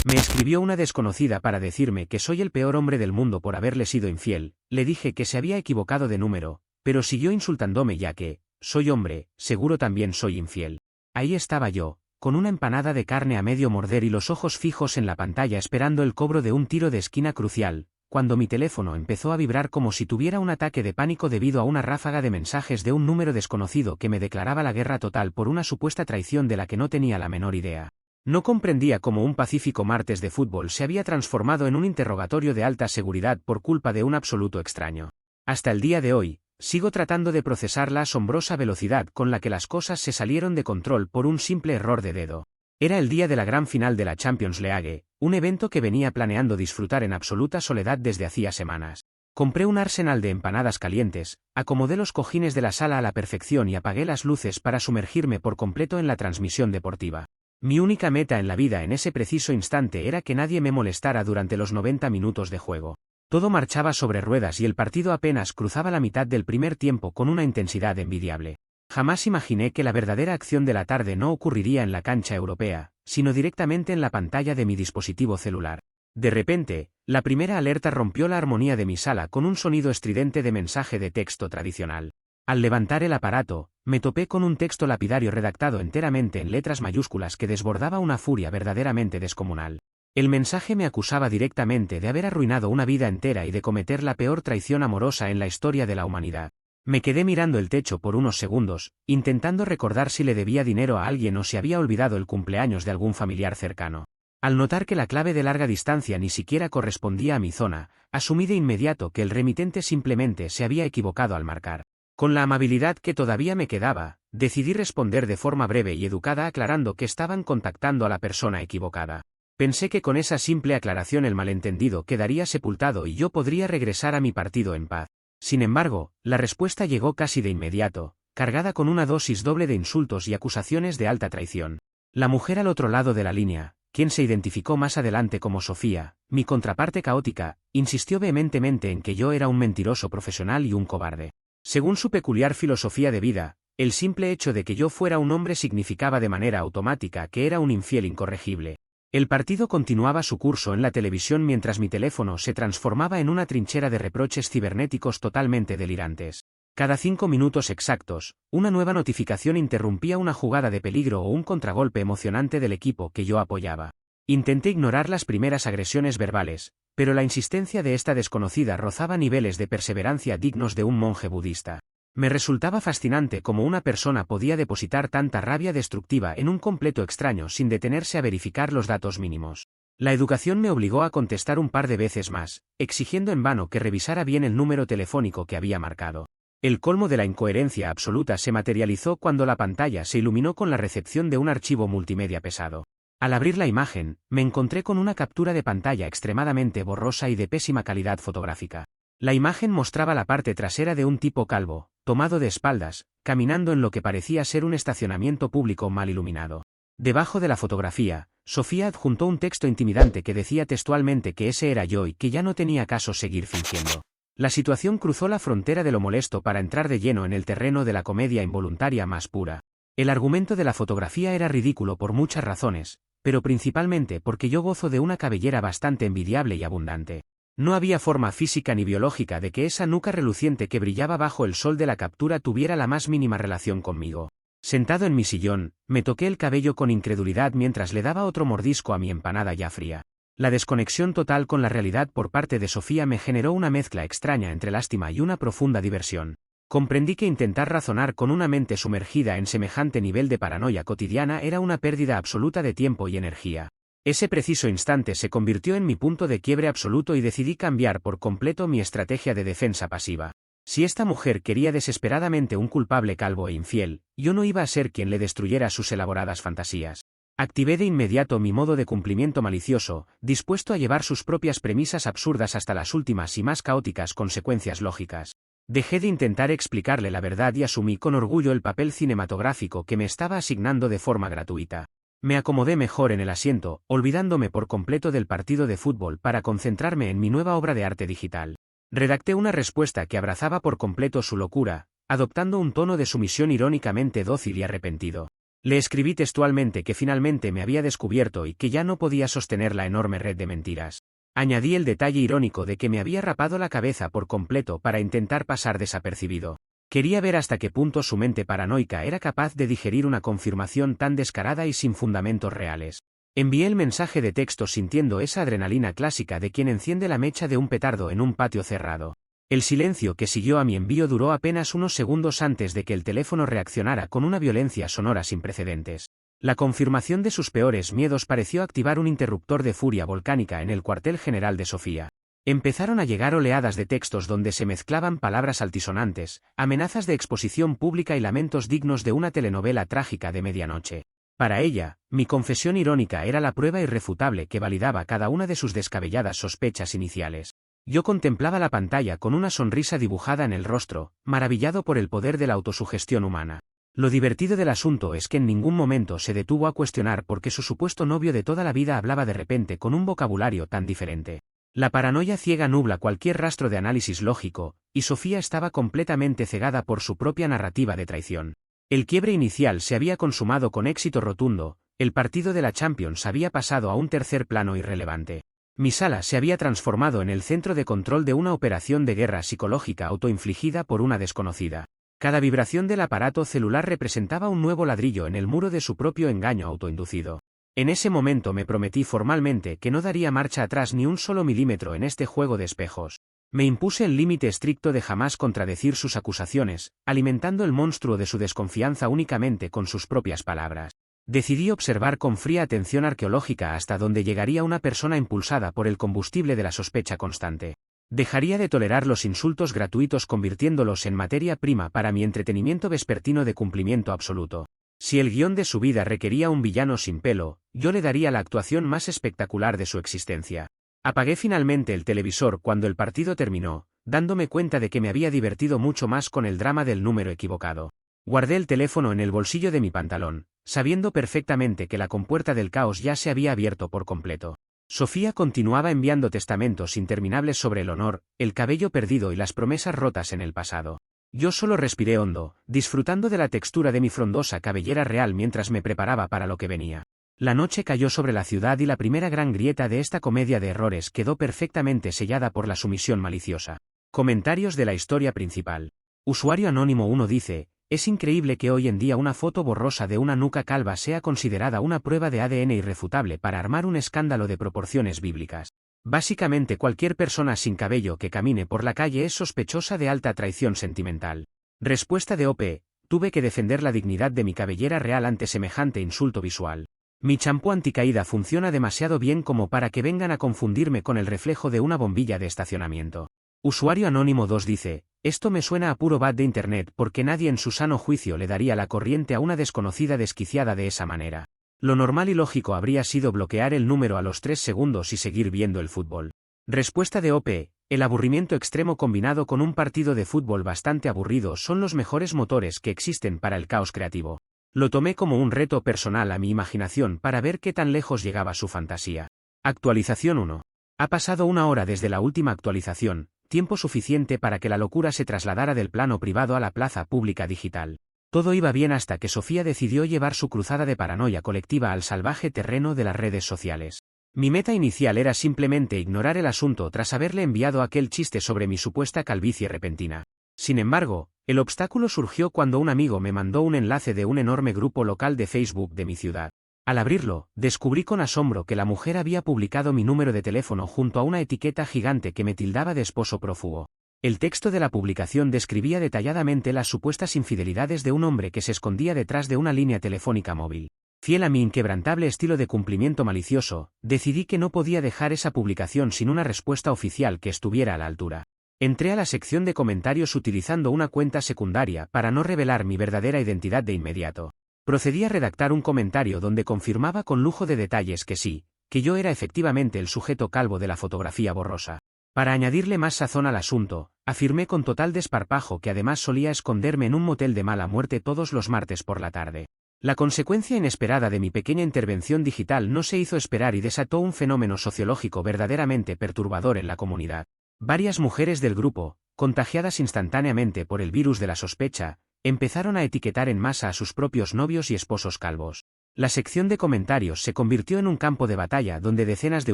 Me escribió una desconocida para decirme que soy el peor hombre del mundo por haberle sido infiel. Le dije que se había equivocado de número, pero siguió insultándome ya que, soy hombre, seguro también soy infiel. Ahí estaba yo, con una empanada de carne a medio morder y los ojos fijos en la pantalla esperando el cobro de un tiro de esquina crucial, cuando mi teléfono empezó a vibrar como si tuviera un ataque de pánico debido a una ráfaga de mensajes de un número desconocido que me declaraba la guerra total por una supuesta traición de la que no tenía la menor idea. No comprendía cómo un pacífico martes de fútbol se había transformado en un interrogatorio de alta seguridad por culpa de un absoluto extraño. Hasta el día de hoy, sigo tratando de procesar la asombrosa velocidad con la que las cosas se salieron de control por un simple error de dedo. Era el día de la gran final de la Champions League, un evento que venía planeando disfrutar en absoluta soledad desde hacía semanas. Compré un arsenal de empanadas calientes, acomodé los cojines de la sala a la perfección y apagué las luces para sumergirme por completo en la transmisión deportiva. Mi única meta en la vida en ese preciso instante era que nadie me molestara durante los 90 minutos de juego. Todo marchaba sobre ruedas y el partido apenas cruzaba la mitad del primer tiempo con una intensidad envidiable. Jamás imaginé que la verdadera acción de la tarde no ocurriría en la cancha europea, sino directamente en la pantalla de mi dispositivo celular. De repente, la primera alerta rompió la armonía de mi sala con un sonido estridente de mensaje de texto tradicional. Al levantar el aparato, me topé con un texto lapidario redactado enteramente en letras mayúsculas que desbordaba una furia verdaderamente descomunal. El mensaje me acusaba directamente de haber arruinado una vida entera y de cometer la peor traición amorosa en la historia de la humanidad. Me quedé mirando el techo por unos segundos, intentando recordar si le debía dinero a alguien o si había olvidado el cumpleaños de algún familiar cercano. Al notar que la clave de larga distancia ni siquiera correspondía a mi zona, asumí de inmediato que el remitente simplemente se había equivocado al marcar. Con la amabilidad que todavía me quedaba, decidí responder de forma breve y educada aclarando que estaban contactando a la persona equivocada. Pensé que con esa simple aclaración el malentendido quedaría sepultado y yo podría regresar a mi partido en paz. Sin embargo, la respuesta llegó casi de inmediato, cargada con una dosis doble de insultos y acusaciones de alta traición. La mujer al otro lado de la línea, quien se identificó más adelante como Sofía, mi contraparte caótica, insistió vehementemente en que yo era un mentiroso profesional y un cobarde. Según su peculiar filosofía de vida, el simple hecho de que yo fuera un hombre significaba de manera automática que era un infiel incorregible. El partido continuaba su curso en la televisión mientras mi teléfono se transformaba en una trinchera de reproches cibernéticos totalmente delirantes. Cada 5 minutos exactos, una nueva notificación interrumpía una jugada de peligro o un contragolpe emocionante del equipo que yo apoyaba. Intenté ignorar las primeras agresiones verbales, pero la insistencia de esta desconocida rozaba niveles de perseverancia dignos de un monje budista. Me resultaba fascinante cómo una persona podía depositar tanta rabia destructiva en un completo extraño sin detenerse a verificar los datos mínimos. La educación me obligó a contestar un par de veces más, exigiendo en vano que revisara bien el número telefónico que había marcado. El colmo de la incoherencia absoluta se materializó cuando la pantalla se iluminó con la recepción de un archivo multimedia pesado. Al abrir la imagen, me encontré con una captura de pantalla extremadamente borrosa y de pésima calidad fotográfica. La imagen mostraba la parte trasera de un tipo calvo, tomado de espaldas, caminando en lo que parecía ser un estacionamiento público mal iluminado. Debajo de la fotografía, Sofía adjuntó un texto intimidante que decía textualmente que ese era yo y que ya no tenía caso seguir fingiendo. La situación cruzó la frontera de lo molesto para entrar de lleno en el terreno de la comedia involuntaria más pura. El argumento de la fotografía era ridículo por muchas razones, pero principalmente porque yo gozo de una cabellera bastante envidiable y abundante. No había forma física ni biológica de que esa nuca reluciente que brillaba bajo el sol de la captura tuviera la más mínima relación conmigo. Sentado en mi sillón, me toqué el cabello con incredulidad mientras le daba otro mordisco a mi empanada ya fría. La desconexión total con la realidad por parte de Sofía me generó una mezcla extraña entre lástima y una profunda diversión. Comprendí que intentar razonar con una mente sumergida en semejante nivel de paranoia cotidiana era una pérdida absoluta de tiempo y energía. Ese preciso instante se convirtió en mi punto de quiebre absoluto y decidí cambiar por completo mi estrategia de defensa pasiva. Si esta mujer quería desesperadamente un culpable calvo e infiel, yo no iba a ser quien le destruyera sus elaboradas fantasías. Activé de inmediato mi modo de cumplimiento malicioso, dispuesto a llevar sus propias premisas absurdas hasta las últimas y más caóticas consecuencias lógicas. Dejé de intentar explicarle la verdad y asumí con orgullo el papel cinematográfico que me estaba asignando de forma gratuita. Me acomodé mejor en el asiento, olvidándome por completo del partido de fútbol para concentrarme en mi nueva obra de arte digital. Redacté una respuesta que abrazaba por completo su locura, adoptando un tono de sumisión irónicamente dócil y arrepentido. Le escribí textualmente que finalmente me había descubierto y que ya no podía sostener la enorme red de mentiras. Añadí el detalle irónico de que me había rapado la cabeza por completo para intentar pasar desapercibido. Quería ver hasta qué punto su mente paranoica era capaz de digerir una confirmación tan descarada y sin fundamentos reales. Envié el mensaje de texto sintiendo esa adrenalina clásica de quien enciende la mecha de un petardo en un patio cerrado. El silencio que siguió a mi envío duró apenas unos segundos antes de que el teléfono reaccionara con una violencia sonora sin precedentes. La confirmación de sus peores miedos pareció activar un interruptor de furia volcánica en el cuartel general de Sofía. Empezaron a llegar oleadas de textos donde se mezclaban palabras altisonantes, amenazas de exposición pública y lamentos dignos de una telenovela trágica de medianoche. Para ella, mi confesión irónica era la prueba irrefutable que validaba cada una de sus descabelladas sospechas iniciales. Yo contemplaba la pantalla con una sonrisa dibujada en el rostro, maravillado por el poder de la autosugestión humana. Lo divertido del asunto es que en ningún momento se detuvo a cuestionar por qué su supuesto novio de toda la vida hablaba de repente con un vocabulario tan diferente. La paranoia ciega nubla cualquier rastro de análisis lógico, y Sofía estaba completamente cegada por su propia narrativa de traición. El quiebre inicial se había consumado con éxito rotundo, el partido de la Champions había pasado a un tercer plano irrelevante. Mi sala se había transformado en el centro de control de una operación de guerra psicológica autoinfligida por una desconocida. Cada vibración del aparato celular representaba un nuevo ladrillo en el muro de su propio engaño autoinducido. En ese momento me prometí formalmente que no daría marcha atrás ni un solo milímetro en este juego de espejos. Me impuse el límite estricto de jamás contradecir sus acusaciones, alimentando el monstruo de su desconfianza únicamente con sus propias palabras. Decidí observar con fría atención arqueológica hasta donde llegaría una persona impulsada por el combustible de la sospecha constante. Dejaría de tolerar los insultos gratuitos convirtiéndolos en materia prima para mi entretenimiento vespertino de cumplimiento absoluto. Si el guión de su vida requería un villano sin pelo, yo le daría la actuación más espectacular de su existencia. Apagué finalmente el televisor cuando el partido terminó, dándome cuenta de que me había divertido mucho más con el drama del número equivocado. Guardé el teléfono en el bolsillo de mi pantalón, sabiendo perfectamente que la compuerta del caos ya se había abierto por completo. Sofía continuaba enviando testamentos interminables sobre el honor, el cabello perdido y las promesas rotas en el pasado. Yo solo respiré hondo, disfrutando de la textura de mi frondosa cabellera real mientras me preparaba para lo que venía. La noche cayó sobre la ciudad y la primera gran grieta de esta comedia de errores quedó perfectamente sellada por la sumisión maliciosa. Comentarios de la historia principal. Usuario Anónimo 1 dice: es increíble que hoy en día una foto borrosa de una nuca calva sea considerada una prueba de ADN irrefutable para armar un escándalo de proporciones bíblicas. Básicamente cualquier persona sin cabello que camine por la calle es sospechosa de alta traición sentimental. Respuesta de OP: tuve que defender la dignidad de mi cabellera real ante semejante insulto visual. Mi champú anticaída funciona demasiado bien como para que vengan a confundirme con el reflejo de una bombilla de estacionamiento. Usuario Anónimo 2 dice: esto me suena a puro bad de internet porque nadie en su sano juicio le daría la corriente a una desconocida desquiciada de esa manera. Lo normal y lógico habría sido bloquear el número a los 3 segundos y seguir viendo el fútbol. Respuesta de OP: el aburrimiento extremo combinado con un partido de fútbol bastante aburrido son los mejores motores que existen para el caos creativo. Lo tomé como un reto personal a mi imaginación para ver qué tan lejos llegaba su fantasía. Actualización 1. Ha pasado una hora desde la última actualización, tiempo suficiente para que la locura se trasladara del plano privado a la plaza pública digital. Todo iba bien hasta que Sofía decidió llevar su cruzada de paranoia colectiva al salvaje terreno de las redes sociales. Mi meta inicial era simplemente ignorar el asunto tras haberle enviado aquel chiste sobre mi supuesta calvicie repentina. Sin embargo, el obstáculo surgió cuando un amigo me mandó un enlace de un enorme grupo local de Facebook de mi ciudad. Al abrirlo, descubrí con asombro que la mujer había publicado mi número de teléfono junto a una etiqueta gigante que me tildaba de esposo prófugo. El texto de la publicación describía detalladamente las supuestas infidelidades de un hombre que se escondía detrás de una línea telefónica móvil. Fiel a mi inquebrantable estilo de cumplimiento malicioso, decidí que no podía dejar esa publicación sin una respuesta oficial que estuviera a la altura. Entré a la sección de comentarios utilizando una cuenta secundaria para no revelar mi verdadera identidad de inmediato. Procedí a redactar un comentario donde confirmaba con lujo de detalles que sí, que yo era efectivamente el sujeto calvo de la fotografía borrosa. Para añadirle más sazón al asunto, afirmé con total desparpajo que además solía esconderme en un motel de mala muerte todos los martes por la tarde. La consecuencia inesperada de mi pequeña intervención digital no se hizo esperar y desató un fenómeno sociológico verdaderamente perturbador en la comunidad. Varias mujeres del grupo, contagiadas instantáneamente por el virus de la sospecha, empezaron a etiquetar en masa a sus propios novios y esposos calvos. La sección de comentarios se convirtió en un campo de batalla donde decenas de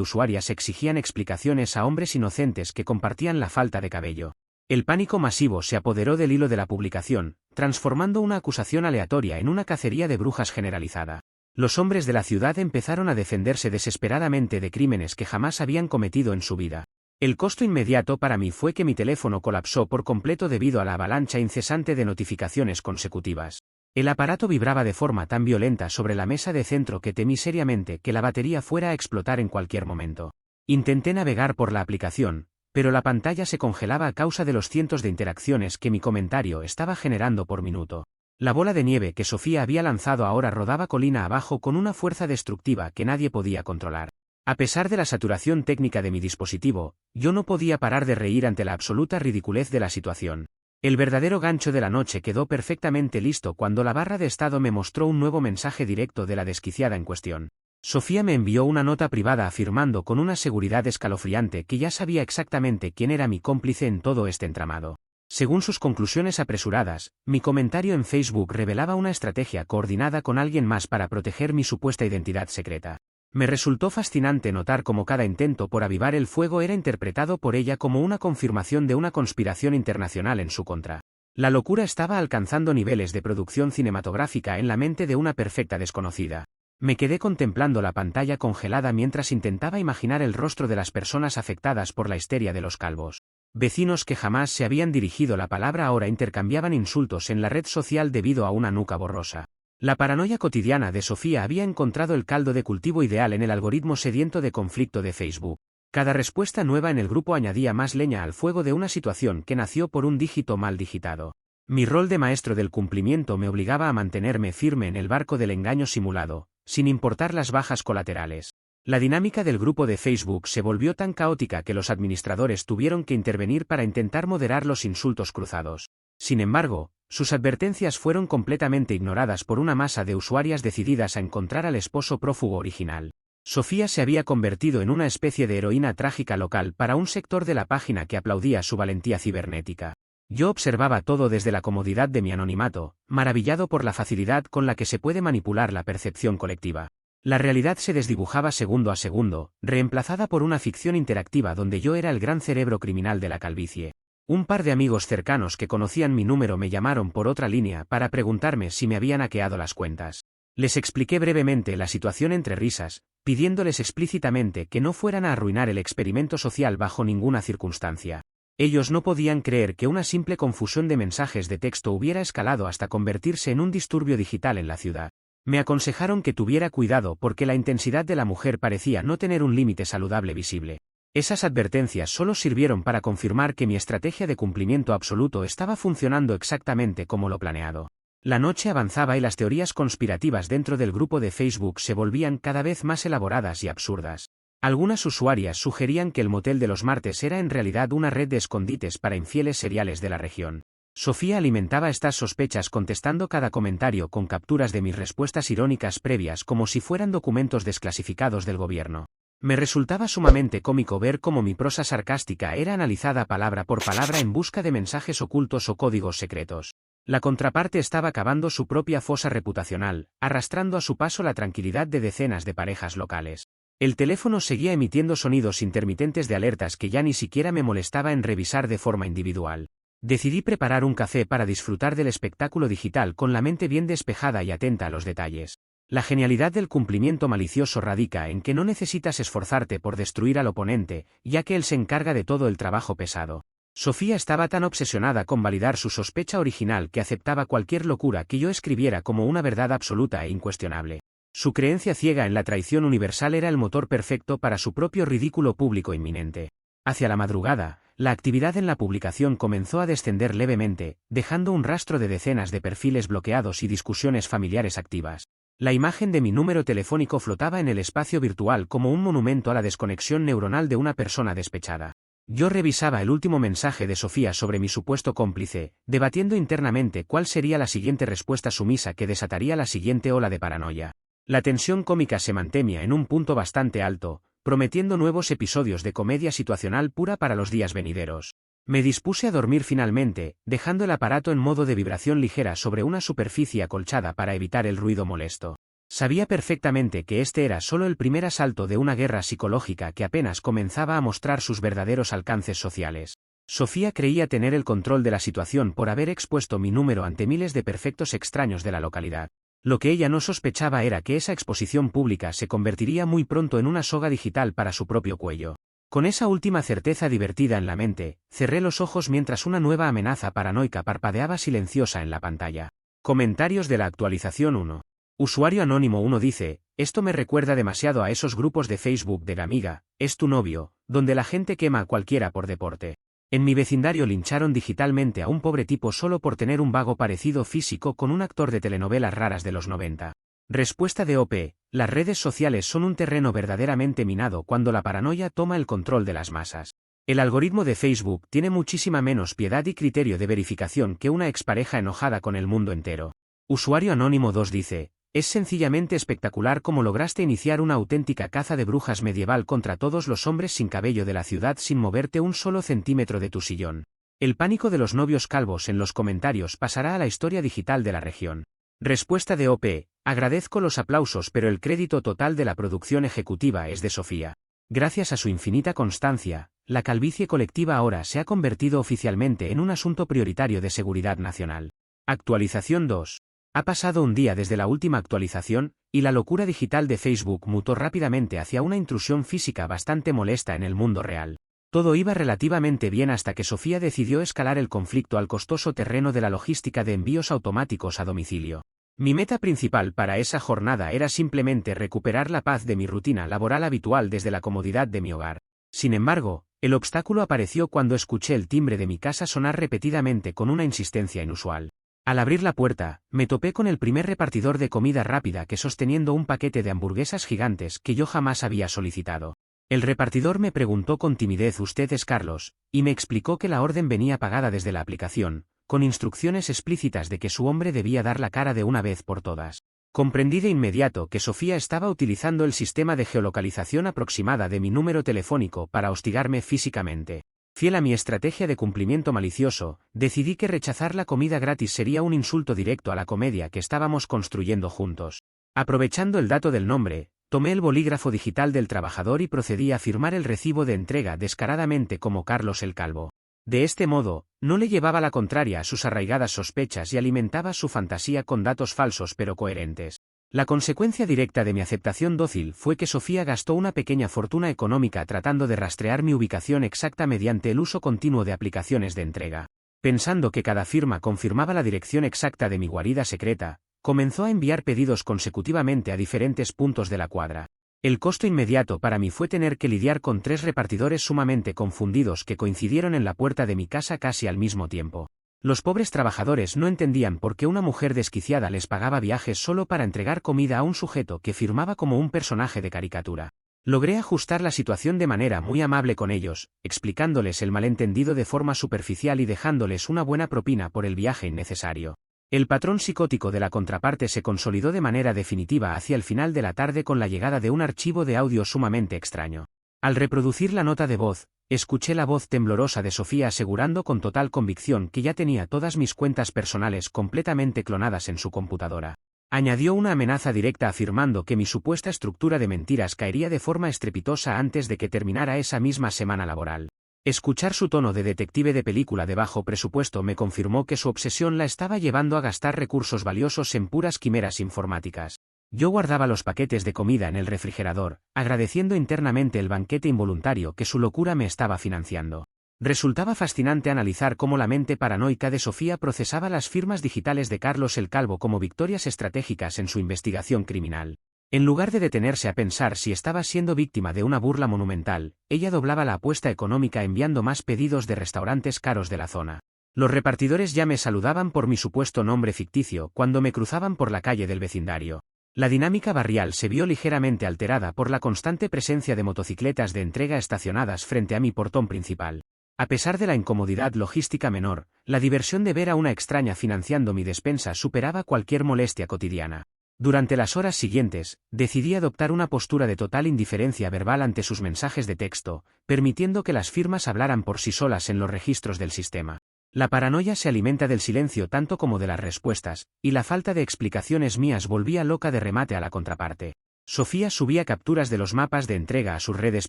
usuarias exigían explicaciones a hombres inocentes que compartían la falta de cabello. El pánico masivo se apoderó del hilo de la publicación, transformando una acusación aleatoria en una cacería de brujas generalizada. Los hombres de la ciudad empezaron a defenderse desesperadamente de crímenes que jamás habían cometido en su vida. El costo inmediato para mí fue que mi teléfono colapsó por completo debido a la avalancha incesante de notificaciones consecutivas. El aparato vibraba de forma tan violenta sobre la mesa de centro que temí seriamente que la batería fuera a explotar en cualquier momento. Intenté navegar por la aplicación, pero la pantalla se congelaba a causa de los cientos de interacciones que mi comentario estaba generando por minuto. La bola de nieve que Sofía había lanzado ahora rodaba colina abajo con una fuerza destructiva que nadie podía controlar. A pesar de la saturación técnica de mi dispositivo, yo no podía parar de reír ante la absoluta ridiculez de la situación. El verdadero gancho de la noche quedó perfectamente listo cuando la barra de estado me mostró un nuevo mensaje directo de la desquiciada en cuestión. Sofía me envió una nota privada afirmando con una seguridad escalofriante que ya sabía exactamente quién era mi cómplice en todo este entramado. Según sus conclusiones apresuradas, mi comentario en Facebook revelaba una estrategia coordinada con alguien más para proteger mi supuesta identidad secreta. Me resultó fascinante notar cómo cada intento por avivar el fuego era interpretado por ella como una confirmación de una conspiración internacional en su contra. La locura estaba alcanzando niveles de producción cinematográfica en la mente de una perfecta desconocida. Me quedé contemplando la pantalla congelada mientras intentaba imaginar el rostro de las personas afectadas por la histeria de los calvos. Vecinos que jamás se habían dirigido la palabra ahora intercambiaban insultos en la red social debido a una nuca borrosa. La paranoia cotidiana de Sofía había encontrado el caldo de cultivo ideal en el algoritmo sediento de conflicto de Facebook. Cada respuesta nueva en el grupo añadía más leña al fuego de una situación que nació por un dígito mal digitado. Mi rol de maestro del cumplimiento me obligaba a mantenerme firme en el barco del engaño simulado, sin importar las bajas colaterales. La dinámica del grupo de Facebook se volvió tan caótica que los administradores tuvieron que intervenir para intentar moderar los insultos cruzados. Sin embargo, sus advertencias fueron completamente ignoradas por una masa de usuarias decididas a encontrar al esposo prófugo original. Sofía se había convertido en una especie de heroína trágica local para un sector de la página que aplaudía su valentía cibernética. Yo observaba todo desde la comodidad de mi anonimato, maravillado por la facilidad con la que se puede manipular la percepción colectiva. La realidad se desdibujaba segundo a segundo, reemplazada por una ficción interactiva donde yo era el gran cerebro criminal de la calvicie. Un par de amigos cercanos que conocían mi número me llamaron por otra línea para preguntarme si me habían hackeado las cuentas. Les expliqué brevemente la situación entre risas, pidiéndoles explícitamente que no fueran a arruinar el experimento social bajo ninguna circunstancia. Ellos no podían creer que una simple confusión de mensajes de texto hubiera escalado hasta convertirse en un disturbio digital en la ciudad. Me aconsejaron que tuviera cuidado porque la intensidad de la mujer parecía no tener un límite saludable visible. Esas advertencias solo sirvieron para confirmar que mi estrategia de cumplimiento absoluto estaba funcionando exactamente como lo planeado. La noche avanzaba y las teorías conspirativas dentro del grupo de Facebook se volvían cada vez más elaboradas y absurdas. Algunas usuarias sugerían que el motel de los martes era en realidad una red de escondites para infieles seriales de la región. Sofía alimentaba estas sospechas contestando cada comentario con capturas de mis respuestas irónicas previas como si fueran documentos desclasificados del gobierno. Me resultaba sumamente cómico ver cómo mi prosa sarcástica era analizada palabra por palabra en busca de mensajes ocultos o códigos secretos. La contraparte estaba cavando su propia fosa reputacional, arrastrando a su paso la tranquilidad de decenas de parejas locales. El teléfono seguía emitiendo sonidos intermitentes de alertas que ya ni siquiera me molestaba en revisar de forma individual. Decidí preparar un café para disfrutar del espectáculo digital con la mente bien despejada y atenta a los detalles. La genialidad del cumplimiento malicioso radica en que no necesitas esforzarte por destruir al oponente, ya que él se encarga de todo el trabajo pesado. Sofía estaba tan obsesionada con validar su sospecha original que aceptaba cualquier locura que yo escribiera como una verdad absoluta e incuestionable. Su creencia ciega en la traición universal era el motor perfecto para su propio ridículo público inminente. Hacia la madrugada, la actividad en la publicación comenzó a descender levemente, dejando un rastro de decenas de perfiles bloqueados y discusiones familiares activas. La imagen de mi número telefónico flotaba en el espacio virtual como un monumento a la desconexión neuronal de una persona despechada. Yo revisaba el último mensaje de Sofía sobre mi supuesto cómplice, debatiendo internamente cuál sería la siguiente respuesta sumisa que desataría la siguiente ola de paranoia. La tensión cómica se mantenía en un punto bastante alto, prometiendo nuevos episodios de comedia situacional pura para los días venideros. Me dispuse a dormir finalmente, dejando el aparato en modo de vibración ligera sobre una superficie acolchada para evitar el ruido molesto. Sabía perfectamente que este era solo el primer asalto de una guerra psicológica que apenas comenzaba a mostrar sus verdaderos alcances sociales. Sofía creía tener el control de la situación por haber expuesto mi número ante miles de perfectos extraños de la localidad. Lo que ella no sospechaba era que esa exposición pública se convertiría muy pronto en una soga digital para su propio cuello. Con esa última certeza divertida en la mente, cerré los ojos mientras una nueva amenaza paranoica parpadeaba silenciosa en la pantalla. Comentarios de la actualización 1. Usuario anónimo 1 dice, esto me recuerda demasiado a esos grupos de Facebook de Gamiga, es tu novio, donde la gente quema a cualquiera por deporte. En mi vecindario lincharon digitalmente a un pobre tipo solo por tener un vago parecido físico con un actor de telenovelas raras de los 90. Respuesta de OP, las redes sociales son un terreno verdaderamente minado cuando la paranoia toma el control de las masas. El algoritmo de Facebook tiene muchísima menos piedad y criterio de verificación que una expareja enojada con el mundo entero. Usuario anónimo 2 dice, es sencillamente espectacular cómo lograste iniciar una auténtica caza de brujas medieval contra todos los hombres sin cabello de la ciudad sin moverte un solo centímetro de tu sillón. El pánico de los novios calvos en los comentarios pasará a la historia digital de la región. Respuesta de OP, agradezco los aplausos pero el crédito total de la producción ejecutiva es de Sofía. Gracias a su infinita constancia, la calvicie colectiva ahora se ha convertido oficialmente en un asunto prioritario de seguridad nacional. Actualización 2. Ha pasado un día desde la última actualización, y la locura digital de Facebook mutó rápidamente hacia una intrusión física bastante molesta en el mundo real. Todo iba relativamente bien hasta que Sofía decidió escalar el conflicto al costoso terreno de la logística de envíos automáticos a domicilio. Mi meta principal para esa jornada era simplemente recuperar la paz de mi rutina laboral habitual desde la comodidad de mi hogar. Sin embargo, el obstáculo apareció cuando escuché el timbre de mi casa sonar repetidamente con una insistencia inusual. Al abrir la puerta, me topé con el primer repartidor de comida rápida que sosteniendo un paquete de hamburguesas gigantes que yo jamás había solicitado. El repartidor me preguntó con timidez «¿Usted es Carlos?», y me explicó que la orden venía pagada desde la aplicación, con instrucciones explícitas de que su hombre debía dar la cara de una vez por todas. Comprendí de inmediato que Sofía estaba utilizando el sistema de geolocalización aproximada de mi número telefónico para hostigarme físicamente. Fiel a mi estrategia de cumplimiento malicioso, decidí que rechazar la comida gratis sería un insulto directo a la comedia que estábamos construyendo juntos. Aprovechando el dato del nombre, tomé el bolígrafo digital del trabajador y procedí a firmar el recibo de entrega descaradamente como Carlos el Calvo. De este modo, no le llevaba la contraria a sus arraigadas sospechas y alimentaba su fantasía con datos falsos pero coherentes. La consecuencia directa de mi aceptación dócil fue que Sofía gastó una pequeña fortuna económica tratando de rastrear mi ubicación exacta mediante el uso continuo de aplicaciones de entrega. Pensando que cada firma confirmaba la dirección exacta de mi guarida secreta, comenzó a enviar pedidos consecutivamente a diferentes puntos de la cuadra. El costo inmediato para mí fue tener que lidiar con 3 repartidores sumamente confundidos que coincidieron en la puerta de mi casa casi al mismo tiempo. Los pobres trabajadores no entendían por qué una mujer desquiciada les pagaba viajes solo para entregar comida a un sujeto que firmaba como un personaje de caricatura. Logré ajustar la situación de manera muy amable con ellos, explicándoles el malentendido de forma superficial y dejándoles una buena propina por el viaje innecesario. El patrón psicótico de la contraparte se consolidó de manera definitiva hacia el final de la tarde con la llegada de un archivo de audio sumamente extraño. Al reproducir la nota de voz, escuché la voz temblorosa de Sofía asegurando con total convicción que ya tenía todas mis cuentas personales completamente clonadas en su computadora. Añadió una amenaza directa afirmando que mi supuesta estructura de mentiras caería de forma estrepitosa antes de que terminara esa misma semana laboral. Escuchar su tono de detective de película de bajo presupuesto me confirmó que su obsesión la estaba llevando a gastar recursos valiosos en puras quimeras informáticas. Yo guardaba los paquetes de comida en el refrigerador, agradeciendo internamente el banquete involuntario que su locura me estaba financiando. Resultaba fascinante analizar cómo la mente paranoica de Sofía procesaba las firmas digitales de Carlos el Calvo como victorias estratégicas en su investigación criminal. En lugar de detenerse a pensar si estaba siendo víctima de una burla monumental, ella doblaba la apuesta económica enviando más pedidos de restaurantes caros de la zona. Los repartidores ya me saludaban por mi supuesto nombre ficticio cuando me cruzaban por la calle del vecindario. La dinámica barrial se vio ligeramente alterada por la constante presencia de motocicletas de entrega estacionadas frente a mi portón principal. A pesar de la incomodidad logística menor, la diversión de ver a una extraña financiando mi despensa superaba cualquier molestia cotidiana. Durante las horas siguientes, decidí adoptar una postura de total indiferencia verbal ante sus mensajes de texto, permitiendo que las firmas hablaran por sí solas en los registros del sistema. La paranoia se alimenta del silencio tanto como de las respuestas, y la falta de explicaciones mías volvía loca de remate a la contraparte. Sofía subía capturas de los mapas de entrega a sus redes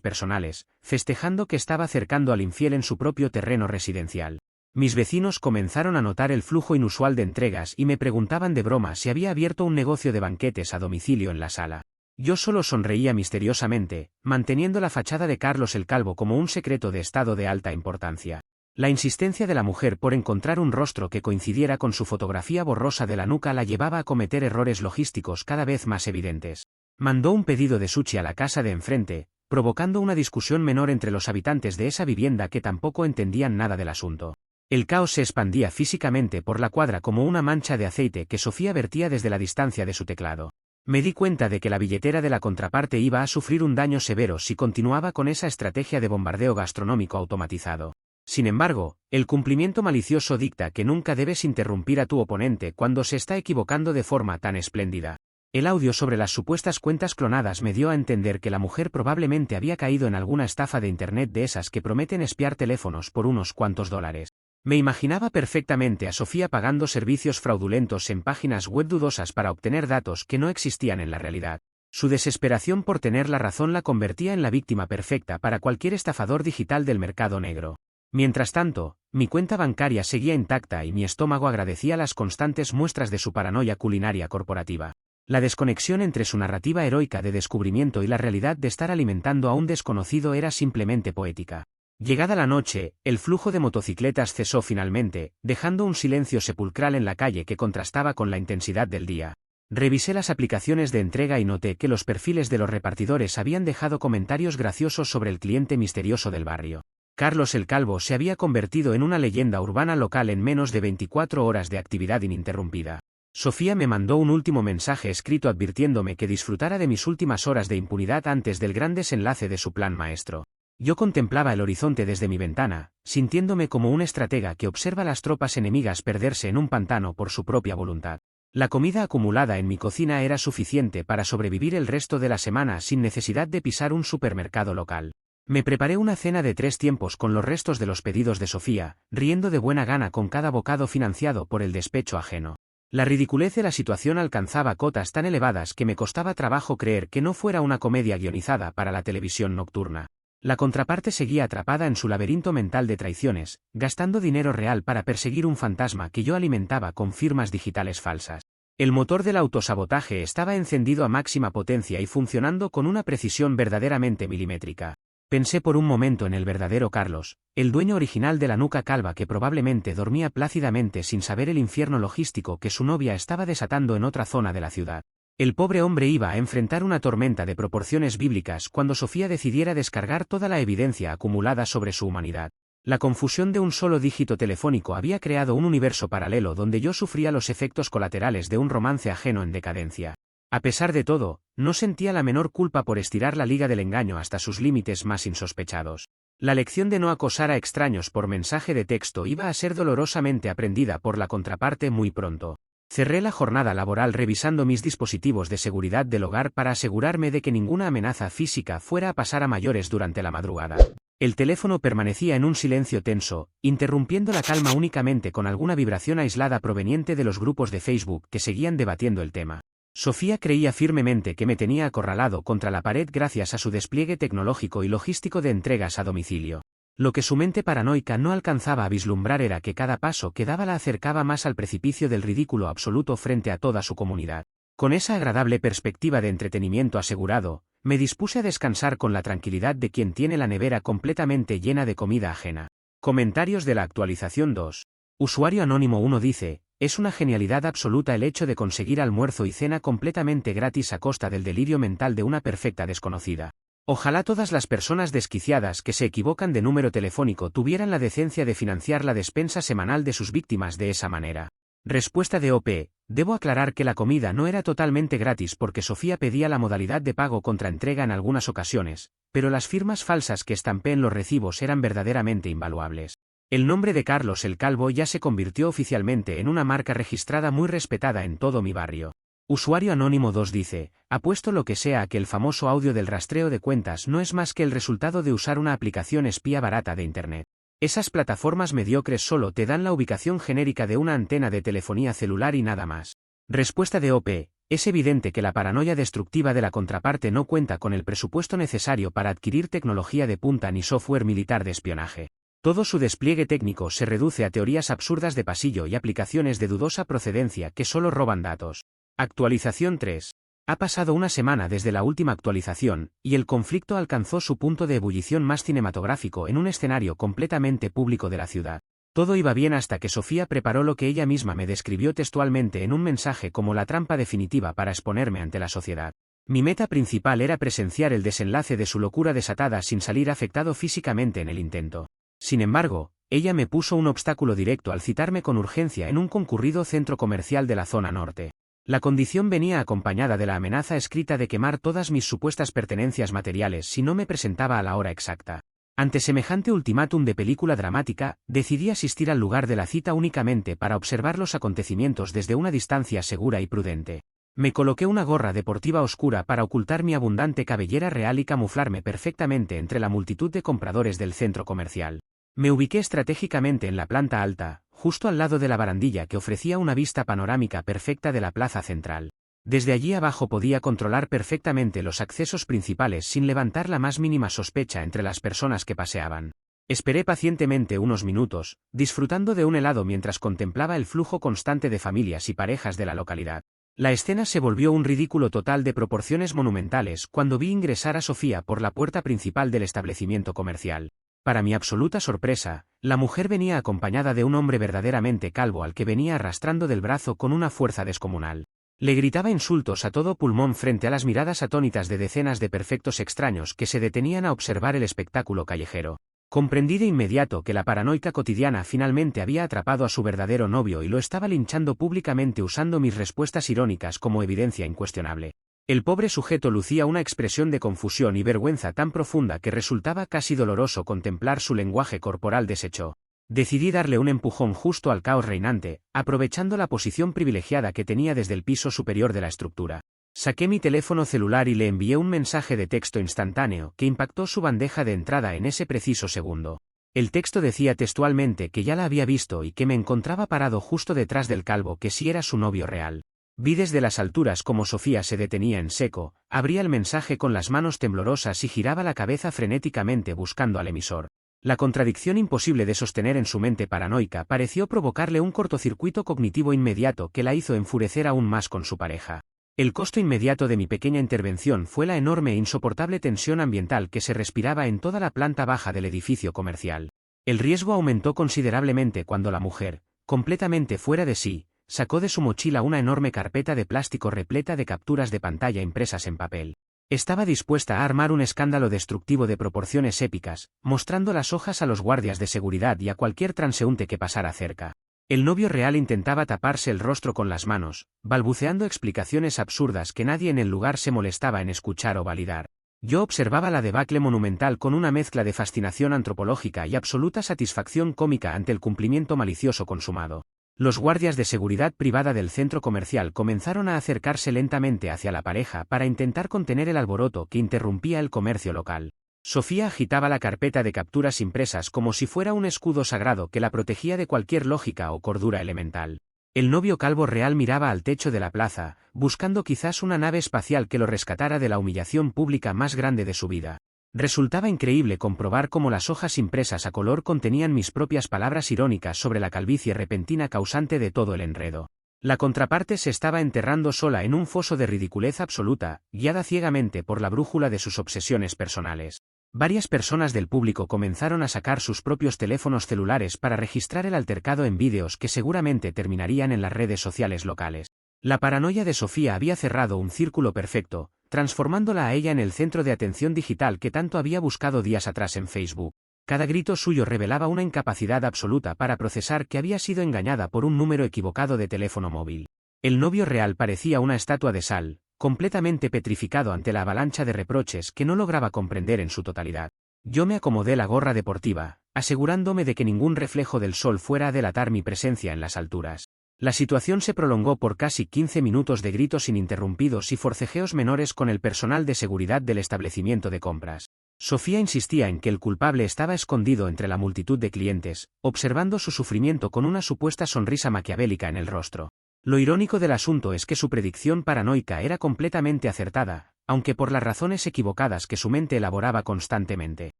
personales, festejando que estaba acercando al infiel en su propio terreno residencial. Mis vecinos comenzaron a notar el flujo inusual de entregas y me preguntaban de broma si había abierto un negocio de banquetes a domicilio en la sala. Yo solo sonreía misteriosamente, manteniendo la fachada de Carlos el Calvo como un secreto de estado de alta importancia. La insistencia de la mujer por encontrar un rostro que coincidiera con su fotografía borrosa de la nuca la llevaba a cometer errores logísticos cada vez más evidentes. Mandó un pedido de sushi a la casa de enfrente, provocando una discusión menor entre los habitantes de esa vivienda que tampoco entendían nada del asunto. El caos se expandía físicamente por la cuadra como una mancha de aceite que Sofía vertía desde la distancia de su teclado. Me di cuenta de que la billetera de la contraparte iba a sufrir un daño severo si continuaba con esa estrategia de bombardeo gastronómico automatizado. Sin embargo, el cumplimiento malicioso dicta que nunca debes interrumpir a tu oponente cuando se está equivocando de forma tan espléndida. El audio sobre las supuestas cuentas clonadas me dio a entender que la mujer probablemente había caído en alguna estafa de internet de esas que prometen espiar teléfonos por unos cuantos dólares. Me imaginaba perfectamente a Sofía pagando servicios fraudulentos en páginas web dudosas para obtener datos que no existían en la realidad. Su desesperación por tener la razón la convertía en la víctima perfecta para cualquier estafador digital del mercado negro. Mientras tanto, mi cuenta bancaria seguía intacta y mi estómago agradecía las constantes muestras de su paranoia culinaria corporativa. La desconexión entre su narrativa heroica de descubrimiento y la realidad de estar alimentando a un desconocido era simplemente poética. Llegada la noche, el flujo de motocicletas cesó finalmente, dejando un silencio sepulcral en la calle que contrastaba con la intensidad del día. Revisé las aplicaciones de entrega y noté que los perfiles de los repartidores habían dejado comentarios graciosos sobre el cliente misterioso del barrio. Carlos el Calvo se había convertido en una leyenda urbana local en menos de 24 horas de actividad ininterrumpida. Sofía me mandó un último mensaje escrito advirtiéndome que disfrutara de mis últimas horas de impunidad antes del gran desenlace de su plan maestro. Yo contemplaba el horizonte desde mi ventana, sintiéndome como un estratega que observa las tropas enemigas perderse en un pantano por su propia voluntad. La comida acumulada en mi cocina era suficiente para sobrevivir el resto de la semana sin necesidad de pisar un supermercado local. Me preparé una cena de 3 tiempos con los restos de los pedidos de Sofía, riendo de buena gana con cada bocado financiado por el despecho ajeno. La ridiculez de la situación alcanzaba cotas tan elevadas que me costaba trabajo creer que no fuera una comedia guionizada para la televisión nocturna. La contraparte seguía atrapada en su laberinto mental de traiciones, gastando dinero real para perseguir un fantasma que yo alimentaba con firmas digitales falsas. El motor del autosabotaje estaba encendido a máxima potencia y funcionando con una precisión verdaderamente milimétrica. Pensé por un momento en el verdadero Carlos, el dueño original de la nuca calva que probablemente dormía plácidamente sin saber el infierno logístico que su novia estaba desatando en otra zona de la ciudad. El pobre hombre iba a enfrentar una tormenta de proporciones bíblicas cuando Sofía decidiera descargar toda la evidencia acumulada sobre su humanidad. La confusión de un solo dígito telefónico había creado un universo paralelo donde yo sufría los efectos colaterales de un romance ajeno en decadencia. A pesar de todo, no sentía la menor culpa por estirar la liga del engaño hasta sus límites más insospechados. La lección de no acosar a extraños por mensaje de texto iba a ser dolorosamente aprendida por la contraparte muy pronto. Cerré la jornada laboral revisando mis dispositivos de seguridad del hogar para asegurarme de que ninguna amenaza física fuera a pasar a mayores durante la madrugada. El teléfono permanecía en un silencio tenso, interrumpiendo la calma únicamente con alguna vibración aislada proveniente de los grupos de Facebook que seguían debatiendo el tema. Sofía creía firmemente que me tenía acorralado contra la pared gracias a su despliegue tecnológico y logístico de entregas a domicilio. Lo que su mente paranoica no alcanzaba a vislumbrar era que cada paso que daba la acercaba más al precipicio del ridículo absoluto frente a toda su comunidad. Con esa agradable perspectiva de entretenimiento asegurado, me dispuse a descansar con la tranquilidad de quien tiene la nevera completamente llena de comida ajena. Comentarios de la actualización 2. Usuario anónimo 1 dice, es una genialidad absoluta el hecho de conseguir almuerzo y cena completamente gratis a costa del delirio mental de una perfecta desconocida. Ojalá todas las personas desquiciadas que se equivocan de número telefónico tuvieran la decencia de financiar la despensa semanal de sus víctimas de esa manera. Respuesta de OP. Debo aclarar que la comida no era totalmente gratis porque Sofía pedía la modalidad de pago contra entrega en algunas ocasiones, pero las firmas falsas que estampé en los recibos eran verdaderamente invaluables. El nombre de Carlos el Calvo ya se convirtió oficialmente en una marca registrada muy respetada en todo mi barrio. Usuario Anónimo 2 dice, apuesto lo que sea a que el famoso audio del rastreo de cuentas no es más que el resultado de usar una aplicación espía barata de Internet. Esas plataformas mediocres solo te dan la ubicación genérica de una antena de telefonía celular y nada más. Respuesta de OP. Es evidente que la paranoia destructiva de la contraparte no cuenta con el presupuesto necesario para adquirir tecnología de punta ni software militar de espionaje. Todo su despliegue técnico se reduce a teorías absurdas de pasillo y aplicaciones de dudosa procedencia que solo roban datos. Actualización 3. Ha pasado una semana desde la última actualización, y el conflicto alcanzó su punto de ebullición más cinematográfico en un escenario completamente público de la ciudad. Todo iba bien hasta que Sofía preparó lo que ella misma me describió textualmente en un mensaje como la trampa definitiva para exponerme ante la sociedad. Mi meta principal era presenciar el desenlace de su locura desatada sin salir afectado físicamente en el intento. Sin embargo, ella me puso un obstáculo directo al citarme con urgencia en un concurrido centro comercial de la zona norte. La condición venía acompañada de la amenaza escrita de quemar todas mis supuestas pertenencias materiales si no me presentaba a la hora exacta. Ante semejante ultimátum de película dramática, decidí asistir al lugar de la cita únicamente para observar los acontecimientos desde una distancia segura y prudente. Me coloqué una gorra deportiva oscura para ocultar mi abundante cabellera real y camuflarme perfectamente entre la multitud de compradores del centro comercial. Me ubiqué estratégicamente en la planta alta, justo al lado de la barandilla que ofrecía una vista panorámica perfecta de la plaza central. Desde allí abajo podía controlar perfectamente los accesos principales sin levantar la más mínima sospecha entre las personas que paseaban. Esperé pacientemente unos minutos, disfrutando de un helado mientras contemplaba el flujo constante de familias y parejas de la localidad. La escena se volvió un ridículo total de proporciones monumentales cuando vi ingresar a Sofía por la puerta principal del establecimiento comercial. Para mi absoluta sorpresa, la mujer venía acompañada de un hombre verdaderamente calvo al que venía arrastrando del brazo con una fuerza descomunal. Le gritaba insultos a todo pulmón frente a las miradas atónitas de decenas de perfectos extraños que se detenían a observar el espectáculo callejero. Comprendí de inmediato que la paranoica cotidiana finalmente había atrapado a su verdadero novio y lo estaba linchando públicamente usando mis respuestas irónicas como evidencia incuestionable. El pobre sujeto lucía una expresión de confusión y vergüenza tan profunda que resultaba casi doloroso contemplar su lenguaje corporal deshecho. Decidí darle un empujón justo al caos reinante, aprovechando la posición privilegiada que tenía desde el piso superior de la estructura. Saqué mi teléfono celular y le envié un mensaje de texto instantáneo que impactó su bandeja de entrada en ese preciso segundo. El texto decía textualmente que ya la había visto y que me encontraba parado justo detrás del calvo que sí era su novio real. Vi desde las alturas cómo Sofía se detenía en seco, abría el mensaje con las manos temblorosas y giraba la cabeza frenéticamente buscando al emisor. La contradicción imposible de sostener en su mente paranoica pareció provocarle un cortocircuito cognitivo inmediato que la hizo enfurecer aún más con su pareja. El costo inmediato de mi pequeña intervención fue la enorme e insoportable tensión ambiental que se respiraba en toda la planta baja del edificio comercial. El riesgo aumentó considerablemente cuando la mujer, completamente fuera de sí, sacó de su mochila una enorme carpeta de plástico repleta de capturas de pantalla impresas en papel. Estaba dispuesta a armar un escándalo destructivo de proporciones épicas, mostrando las hojas a los guardias de seguridad y a cualquier transeúnte que pasara cerca. El novio real intentaba taparse el rostro con las manos, balbuceando explicaciones absurdas que nadie en el lugar se molestaba en escuchar o validar. Yo observaba la debacle monumental con una mezcla de fascinación antropológica y absoluta satisfacción cómica ante el cumplimiento malicioso consumado. Los guardias de seguridad privada del centro comercial comenzaron a acercarse lentamente hacia la pareja para intentar contener el alboroto que interrumpía el comercio local. Sofía agitaba la carpeta de capturas impresas como si fuera un escudo sagrado que la protegía de cualquier lógica o cordura elemental. El novio calvo real miraba al techo de la plaza, buscando quizás una nave espacial que lo rescatara de la humillación pública más grande de su vida. Resultaba increíble comprobar cómo las hojas impresas a color contenían mis propias palabras irónicas sobre la calvicie repentina causante de todo el enredo. La contraparte se estaba enterrando sola en un foso de ridiculez absoluta, guiada ciegamente por la brújula de sus obsesiones personales. Varias personas del público comenzaron a sacar sus propios teléfonos celulares para registrar el altercado en vídeos que seguramente terminarían en las redes sociales locales. La paranoia de Sofía había cerrado un círculo perfecto, transformándola a ella en el centro de atención digital que tanto había buscado días atrás en Facebook. Cada grito suyo revelaba una incapacidad absoluta para procesar que había sido engañada por un número equivocado de teléfono móvil. El novio real parecía una estatua de sal, completamente petrificado ante la avalancha de reproches que no lograba comprender en su totalidad. Yo me acomodé la gorra deportiva, asegurándome de que ningún reflejo del sol fuera a delatar mi presencia en las alturas. La situación se prolongó por casi 15 minutos de gritos ininterrumpidos y forcejeos menores con el personal de seguridad del establecimiento de compras. Sofía insistía en que el culpable estaba escondido entre la multitud de clientes, observando su sufrimiento con una supuesta sonrisa maquiavélica en el rostro. Lo irónico del asunto es que su predicción paranoica era completamente acertada, aunque por las razones equivocadas que su mente elaboraba constantemente.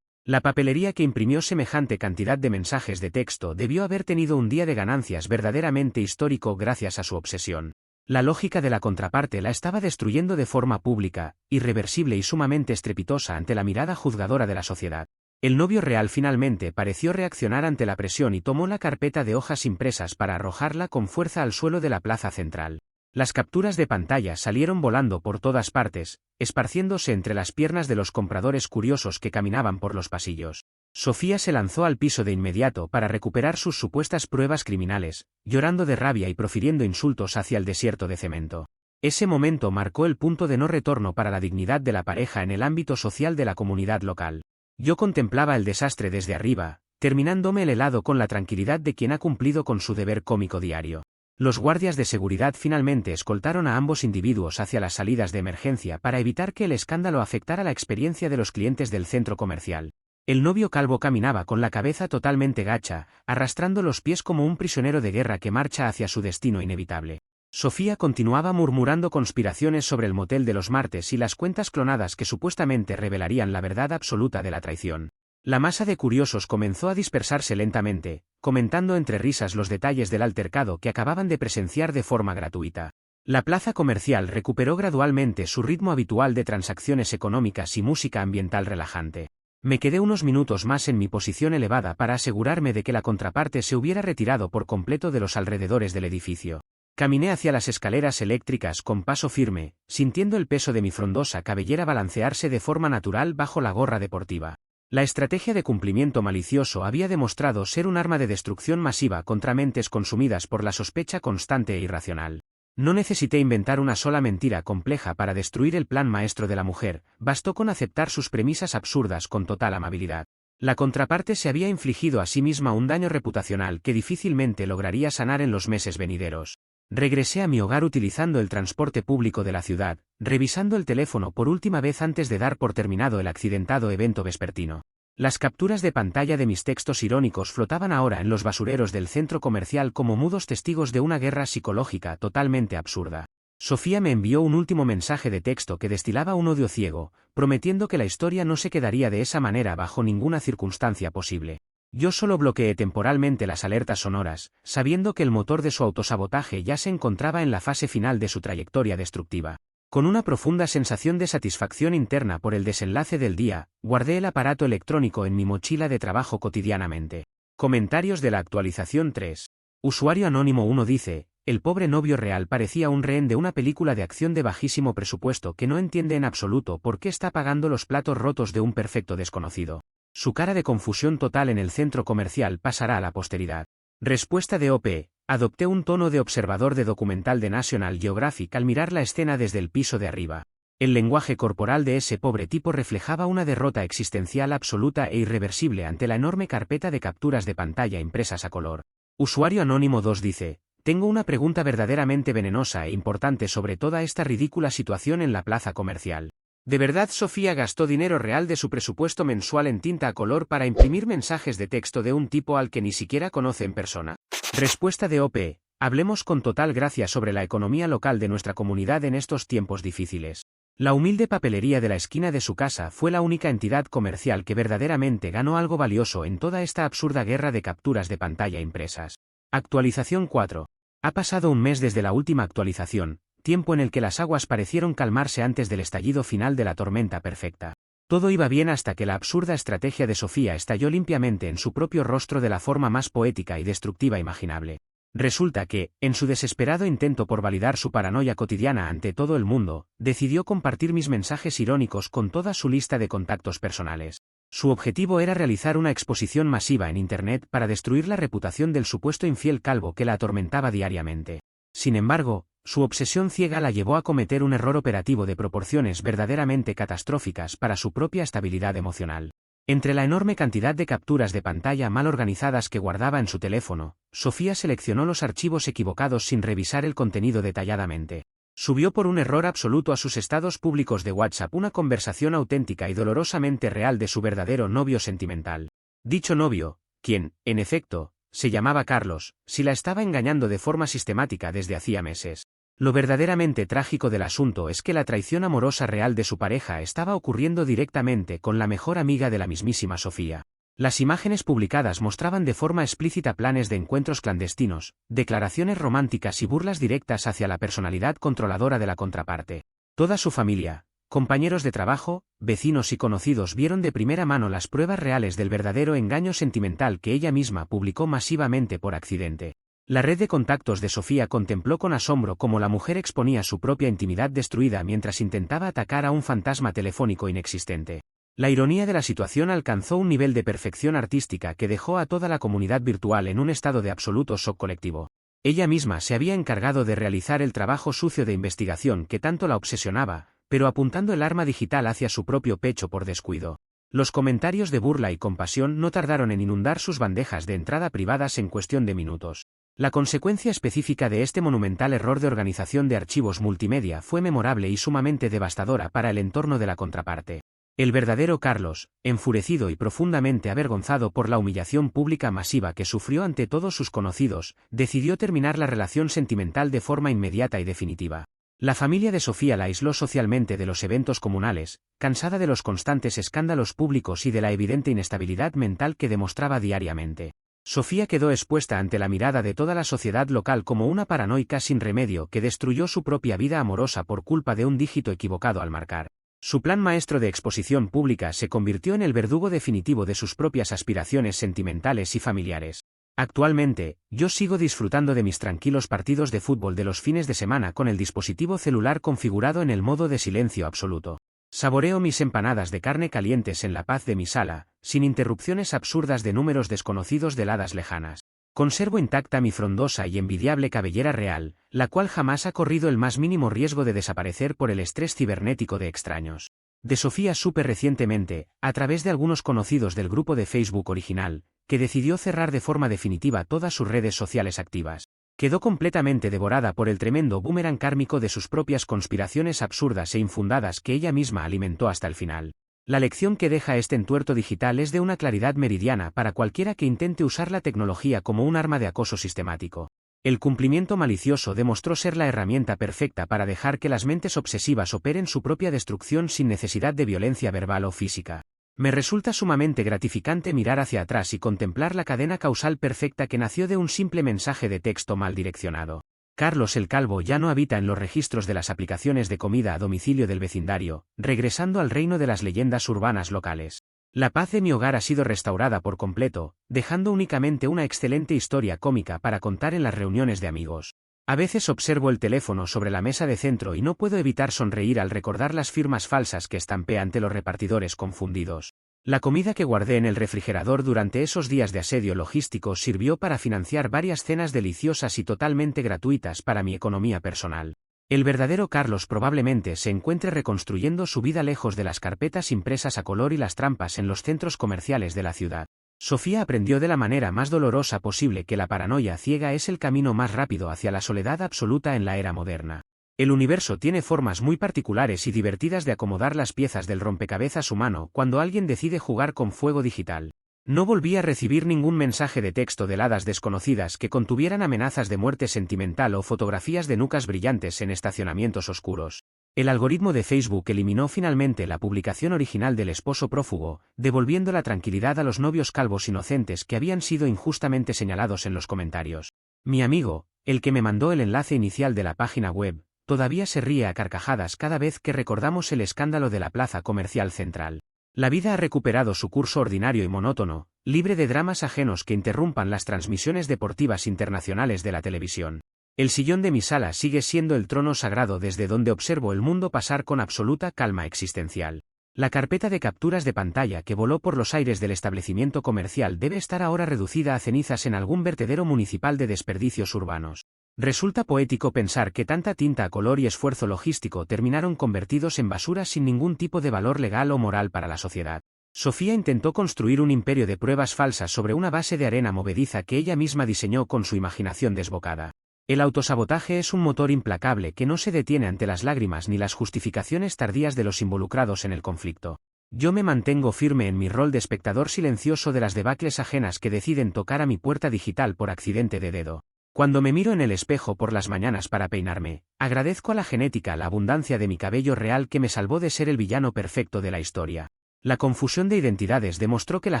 La papelería que imprimió semejante cantidad de mensajes de texto debió haber tenido un día de ganancias verdaderamente histórico gracias a su obsesión. La lógica de la contraparte la estaba destruyendo de forma pública, irreversible y sumamente estrepitosa ante la mirada juzgadora de la sociedad. El novio real finalmente pareció reaccionar ante la presión y tomó la carpeta de hojas impresas para arrojarla con fuerza al suelo de la plaza central. Las capturas de pantalla salieron volando por todas partes, esparciéndose entre las piernas de los compradores curiosos que caminaban por los pasillos. Sofía se lanzó al piso de inmediato para recuperar sus supuestas pruebas criminales, llorando de rabia y profiriendo insultos hacia el desierto de cemento. Ese momento marcó el punto de no retorno para la dignidad de la pareja en el ámbito social de la comunidad local. Yo contemplaba el desastre desde arriba, terminándome el helado con la tranquilidad de quien ha cumplido con su deber cómico diario. Los guardias de seguridad finalmente escoltaron a ambos individuos hacia las salidas de emergencia para evitar que el escándalo afectara la experiencia de los clientes del centro comercial. El novio calvo caminaba con la cabeza totalmente gacha, arrastrando los pies como un prisionero de guerra que marcha hacia su destino inevitable. Sofía continuaba murmurando conspiraciones sobre el motel de los martes y las cuentas clonadas que supuestamente revelarían la verdad absoluta de la traición. La masa de curiosos comenzó a dispersarse lentamente, comentando entre risas los detalles del altercado que acababan de presenciar de forma gratuita. La plaza comercial recuperó gradualmente su ritmo habitual de transacciones económicas y música ambiental relajante. Me quedé unos minutos más en mi posición elevada para asegurarme de que la contraparte se hubiera retirado por completo de los alrededores del edificio. Caminé hacia las escaleras eléctricas con paso firme, sintiendo el peso de mi frondosa cabellera balancearse de forma natural bajo la gorra deportiva. La estrategia de cumplimiento malicioso había demostrado ser un arma de destrucción masiva contra mentes consumidas por la sospecha constante e irracional. No necesité inventar una sola mentira compleja para destruir el plan maestro de la mujer, bastó con aceptar sus premisas absurdas con total amabilidad. La contraparte se había infligido a sí misma un daño reputacional que difícilmente lograría sanar en los meses venideros. Regresé a mi hogar utilizando el transporte público de la ciudad, revisando el teléfono por última vez antes de dar por terminado el accidentado evento vespertino. Las capturas de pantalla de mis textos irónicos flotaban ahora en los basureros del centro comercial como mudos testigos de una guerra psicológica totalmente absurda. Sofía me envió un último mensaje de texto que destilaba un odio ciego, prometiendo que la historia no se quedaría de esa manera bajo ninguna circunstancia posible. Yo solo bloqueé temporalmente las alertas sonoras, sabiendo que el motor de su autosabotaje ya se encontraba en la fase final de su trayectoria destructiva. Con una profunda sensación de satisfacción interna por el desenlace del día, guardé el aparato electrónico en mi mochila de trabajo cotidianamente. Comentarios de la actualización 3. Usuario Anónimo 1 dice, el pobre novio real parecía un rehén de una película de acción de bajísimo presupuesto que no entiende en absoluto por qué está pagando los platos rotos de un perfecto desconocido. Su cara de confusión total en el centro comercial pasará a la posteridad. Respuesta de OP. Adopté un tono de observador de documental de National Geographic al mirar la escena desde el piso de arriba. El lenguaje corporal de ese pobre tipo reflejaba una derrota existencial absoluta e irreversible ante la enorme carpeta de capturas de pantalla impresas a color. Usuario Anónimo 2 dice, tengo una pregunta verdaderamente venenosa e importante sobre toda esta ridícula situación en la plaza comercial. ¿De verdad Sofía gastó dinero real de su presupuesto mensual en tinta a color para imprimir mensajes de texto de un tipo al que ni siquiera conoce en persona? Respuesta de OP. Hablemos con total gracia sobre la economía local de nuestra comunidad en estos tiempos difíciles. La humilde papelería de la esquina de su casa fue la única entidad comercial que verdaderamente ganó algo valioso en toda esta absurda guerra de capturas de pantalla impresas. Actualización 4. Ha pasado un mes desde la última actualización, tiempo en el que las aguas parecieron calmarse antes del estallido final de la tormenta perfecta. Todo iba bien hasta que la absurda estrategia de Sofía estalló limpiamente en su propio rostro de la forma más poética y destructiva imaginable. Resulta que, en su desesperado intento por validar su paranoia cotidiana ante todo el mundo, decidió compartir mis mensajes irónicos con toda su lista de contactos personales. Su objetivo era realizar una exposición masiva en Internet para destruir la reputación del supuesto infiel calvo que la atormentaba diariamente. Sin embargo, su obsesión ciega la llevó a cometer un error operativo de proporciones verdaderamente catastróficas para su propia estabilidad emocional. Entre la enorme cantidad de capturas de pantalla mal organizadas que guardaba en su teléfono, Sofía seleccionó los archivos equivocados sin revisar el contenido detalladamente. Subió por un error absoluto a sus estados públicos de WhatsApp una conversación auténtica y dolorosamente real de su verdadero novio sentimental. Dicho novio, quien, en efecto, se llamaba Carlos, si la estaba engañando de forma sistemática desde hacía meses. Lo verdaderamente trágico del asunto es que la traición amorosa real de su pareja estaba ocurriendo directamente con la mejor amiga de la mismísima Sofía. Las imágenes publicadas mostraban de forma explícita planes de encuentros clandestinos, declaraciones románticas y burlas directas hacia la personalidad controladora de la contraparte. Toda su familia, compañeros de trabajo, vecinos y conocidos vieron de primera mano las pruebas reales del verdadero engaño sentimental que ella misma publicó masivamente por accidente. La red de contactos de Sofía contempló con asombro cómo la mujer exponía su propia intimidad destruida mientras intentaba atacar a un fantasma telefónico inexistente. La ironía de la situación alcanzó un nivel de perfección artística que dejó a toda la comunidad virtual en un estado de absoluto shock colectivo. Ella misma se había encargado de realizar el trabajo sucio de investigación que tanto la obsesionaba, pero apuntando el arma digital hacia su propio pecho por descuido. Los comentarios de burla y compasión no tardaron en inundar sus bandejas de entrada privadas en cuestión de minutos. La consecuencia específica de este monumental error de organización de archivos multimedia fue memorable y sumamente devastadora para el entorno de la contraparte. El verdadero Carlos, enfurecido y profundamente avergonzado por la humillación pública masiva que sufrió ante todos sus conocidos, decidió terminar la relación sentimental de forma inmediata y definitiva. La familia de Sofía la aisló socialmente de los eventos comunales, cansada de los constantes escándalos públicos y de la evidente inestabilidad mental que demostraba diariamente. Sofía quedó expuesta ante la mirada de toda la sociedad local como una paranoica sin remedio que destruyó su propia vida amorosa por culpa de un dígito equivocado al marcar. Su plan maestro de exposición pública se convirtió en el verdugo definitivo de sus propias aspiraciones sentimentales y familiares. Actualmente, yo sigo disfrutando de mis tranquilos partidos de fútbol de los fines de semana con el dispositivo celular configurado en el modo de silencio absoluto. Saboreo mis empanadas de carne calientes en la paz de mi sala, sin interrupciones absurdas de números desconocidos de heladas lejanas. Conservo intacta mi frondosa y envidiable cabellera real, la cual jamás ha corrido el más mínimo riesgo de desaparecer por el estrés cibernético de extraños. De Sofía supe recientemente, a través de algunos conocidos del grupo de Facebook original, que decidió cerrar de forma definitiva todas sus redes sociales activas. Quedó completamente devorada por el tremendo boomerang kármico de sus propias conspiraciones absurdas e infundadas que ella misma alimentó hasta el final. La lección que deja este entuerto digital es de una claridad meridiana para cualquiera que intente usar la tecnología como un arma de acoso sistemático. El cumplimiento malicioso demostró ser la herramienta perfecta para dejar que las mentes obsesivas operen su propia destrucción sin necesidad de violencia verbal o física. Me resulta sumamente gratificante mirar hacia atrás y contemplar la cadena causal perfecta que nació de un simple mensaje de texto mal direccionado. Carlos el Calvo ya no habita en los registros de las aplicaciones de comida a domicilio del vecindario, regresando al reino de las leyendas urbanas locales. La paz de mi hogar ha sido restaurada por completo, dejando únicamente una excelente historia cómica para contar en las reuniones de amigos. A veces observo el teléfono sobre la mesa de centro y no puedo evitar sonreír al recordar las firmas falsas que estampé ante los repartidores confundidos. La comida que guardé en el refrigerador durante esos días de asedio logístico sirvió para financiar varias cenas deliciosas y totalmente gratuitas para mi economía personal. El verdadero Carlos probablemente se encuentre reconstruyendo su vida lejos de las carpetas impresas a color y las trampas en los centros comerciales de la ciudad. Sofía aprendió de la manera más dolorosa posible que la paranoia ciega es el camino más rápido hacia la soledad absoluta en la era moderna. El universo tiene formas muy particulares y divertidas de acomodar las piezas del rompecabezas humano cuando alguien decide jugar con fuego digital. No volví a recibir ningún mensaje de texto de heladas desconocidas que contuvieran amenazas de muerte sentimental o fotografías de nucas brillantes en estacionamientos oscuros. El algoritmo de Facebook eliminó finalmente la publicación original del esposo prófugo, devolviendo la tranquilidad a los novios calvos inocentes que habían sido injustamente señalados en los comentarios. Mi amigo, el que me mandó el enlace inicial de la página web, todavía se ríe a carcajadas cada vez que recordamos el escándalo de la plaza comercial central. La vida ha recuperado su curso ordinario y monótono, libre de dramas ajenos que interrumpan las transmisiones deportivas internacionales de la televisión. El sillón de mi sala sigue siendo el trono sagrado desde donde observo el mundo pasar con absoluta calma existencial. La carpeta de capturas de pantalla que voló por los aires del establecimiento comercial debe estar ahora reducida a cenizas en algún vertedero municipal de desperdicios urbanos. Resulta poético pensar que tanta tinta a color y esfuerzo logístico terminaron convertidos en basura sin ningún tipo de valor legal o moral para la sociedad. Sofía intentó construir un imperio de pruebas falsas sobre una base de arena movediza que ella misma diseñó con su imaginación desbocada. El autosabotaje es un motor implacable que no se detiene ante las lágrimas ni las justificaciones tardías de los involucrados en el conflicto. Yo me mantengo firme en mi rol de espectador silencioso de las debacles ajenas que deciden tocar a mi puerta digital por accidente de dedo. Cuando me miro en el espejo por las mañanas para peinarme, agradezco a la genética la abundancia de mi cabello real que me salvó de ser el villano perfecto de la historia. La confusión de identidades demostró que la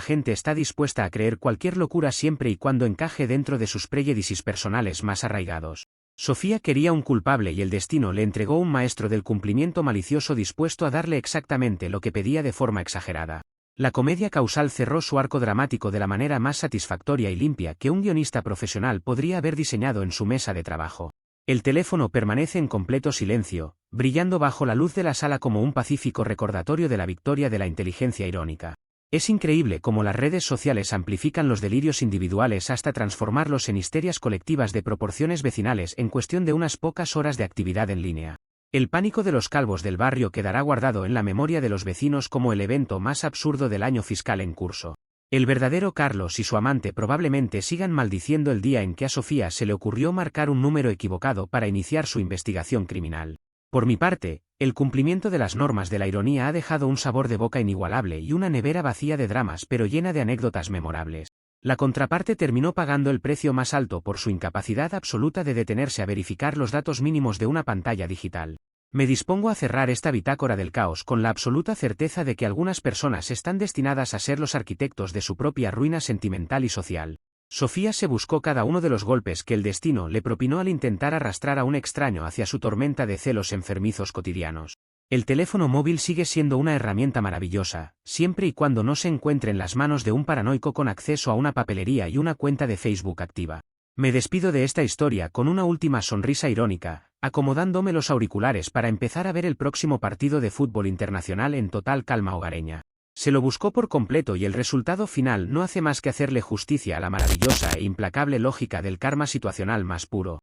gente está dispuesta a creer cualquier locura siempre y cuando encaje dentro de sus prejuicios personales más arraigados. Sofía quería un culpable y el destino le entregó un maestro del cumplimiento malicioso dispuesto a darle exactamente lo que pedía de forma exagerada. La comedia causal cerró su arco dramático de la manera más satisfactoria y limpia que un guionista profesional podría haber diseñado en su mesa de trabajo. El teléfono permanece en completo silencio, brillando bajo la luz de la sala como un pacífico recordatorio de la victoria de la inteligencia irónica. Es increíble cómo las redes sociales amplifican los delirios individuales hasta transformarlos en histerias colectivas de proporciones vecinales en cuestión de unas pocas horas de actividad en línea. El pánico de los calvos del barrio quedará guardado en la memoria de los vecinos como el evento más absurdo del año fiscal en curso. El verdadero Carlos y su amante probablemente sigan maldiciendo el día en que a Sofía se le ocurrió marcar un número equivocado para iniciar su investigación criminal. Por mi parte, el cumplimiento de las normas de la ironía ha dejado un sabor de boca inigualable y una nevera vacía de dramas pero llena de anécdotas memorables. La contraparte terminó pagando el precio más alto por su incapacidad absoluta de detenerse a verificar los datos mínimos de una pantalla digital. Me dispongo a cerrar esta bitácora del caos con la absoluta certeza de que algunas personas están destinadas a ser los arquitectos de su propia ruina sentimental y social. Sofía se buscó cada uno de los golpes que el destino le propinó al intentar arrastrar a un extraño hacia su tormenta de celos enfermizos cotidianos. El teléfono móvil sigue siendo una herramienta maravillosa, siempre y cuando no se encuentre en las manos de un paranoico con acceso a una papelería y una cuenta de Facebook activa. Me despido de esta historia con una última sonrisa irónica, acomodándome los auriculares para empezar a ver el próximo partido de fútbol internacional en total calma hogareña. Se lo buscó por completo y el resultado final no hace más que hacerle justicia a la maravillosa e implacable lógica del karma situacional más puro.